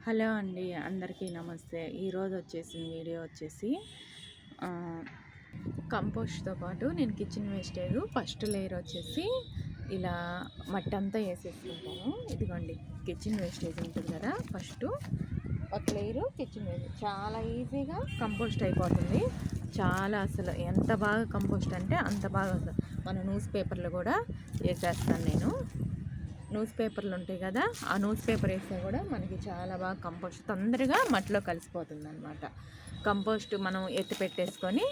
Hello అండి, అందరికీ నమస్తే. ఈరోజు వచ్చేసిన వీడియో వచ్చేసి కంపోస్ట్తో పాటు నేను కిచెన్ వేస్టేజ్ ఫస్ట్ లేయర్ వచ్చేసి ఇలా మట్టి అంతా వేసేసుకుంటాను. ఇదిగోండి కిచెన్ వేస్టేజ్ ఉంటుంది కదా, ఫస్ట్ ఒక లేయరు కిచెన్ వేస్టేజ్ చాలా ఈజీగా కంపోస్ట్ అయిపోతుంది. చాలా అసలు ఎంత బాగా కంపోస్ట్ అంటే అంత బాగా. మన న్యూస్ పేపర్లు కూడా వేసేస్తాను నేను. న్యూస్ పేపర్లు ఉంటాయి కదా, ఆ న్యూస్ పేపర్ వేస్తే కూడా మనకి చాలా బాగా కంపోస్ట్ తొందరగా మట్టిలో కలిసిపోతుంది అనమాట. కంపోస్ట్ మనం ఎత్తి పెట్టేసుకొని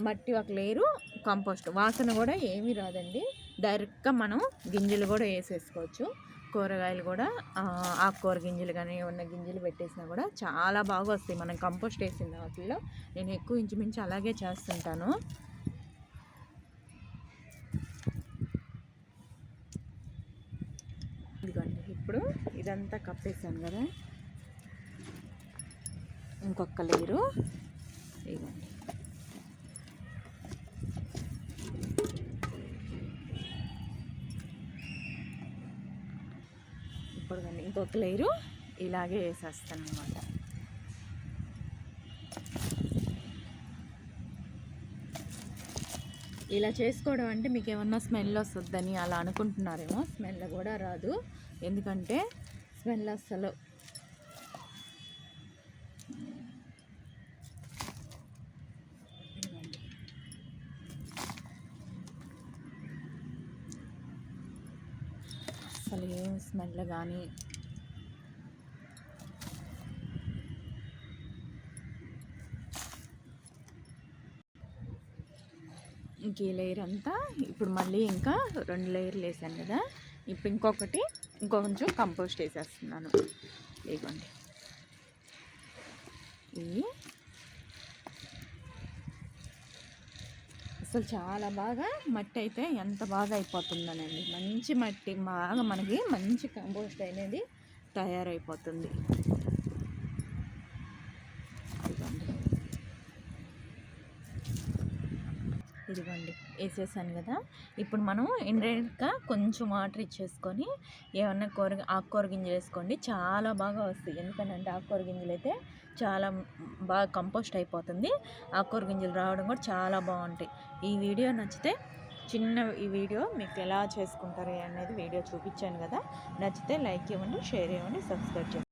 మట్టి ఒక లేరు కంపోస్ట్ వాసన కూడా ఏమీ రాదండి. డైరెక్ట్గా మనం గింజలు కూడా వేసేసుకోవచ్చు. కూరగాయలు కూడా ఆకుకూర గింజలు కానీ ఏమన్నా గింజలు పెట్టేసినా కూడా చాలా బాగా వస్తాయి. మనం కంపోస్ట్ వేసిన వాటిల్లో నేను ఎక్కువ ఇంచుమించు అలాగే చేస్తుంటాను. ఇదిగోండి ఇప్పుడు ఇదంతా కప్పేసాను కదా, ఇంకొక లేరు ఇదిగోండి. ఇప్పుడు కానీ ఇంకొక లేరు ఇలాగే వేసేస్తాను అనమాట. ఇలా చేసుకోవడం అంటే మీకు ఏమన్నా స్మెల్ వస్తుందని అలా అనుకుంటున్నారేమో. స్మెల్ కూడా రాదు, ఎందుకంటే స్మెల్ అస్సలు ఏం స్మెల్ కానీ ఇంక ఈ లేయర్ అంతా ఇప్పుడు మళ్ళీ ఇంకా 2 లేయర్లు వేసాను కదా, ఇప్పుడు ఇంకొంచెం కంపోస్ట్ వేసేస్తున్నాను. ఇవ్వండి ఇవి అసలు చాలా బాగా మట్టి అయితే ఎంత బాగా అయిపోతుందనండి. మంచి మట్టి బాగా మనకి మంచి కంపోస్ట్ అనేది తయారైపోతుంది. ఇదిగోండి వేసేసాను కదా, ఇప్పుడు మనం ఇండైరెక్ట్గా కొంచెం వాటర్ ఇచ్చేసుకొని ఏమన్నా ఆకుకూర గింజలు వేసుకోండి, చాలా బాగా వస్తాయి. ఎందుకంటే ఆకుకూర గింజలు అయితే చాలా బాగా కంపోస్ట్ అయిపోతుంది. ఆకుకూర గింజలు రావడం కూడా చాలా బాగుంటాయి. ఈ వీడియో నచ్చితే ఈ వీడియో మీకు ఎలా చేసుకుంటారు అనేది వీడియో చూపించాను కదా, నచ్చితే లైక్ ఇవ్వండి, షేర్ ఇవ్వండి, సబ్స్క్రైబ్ చేయండి.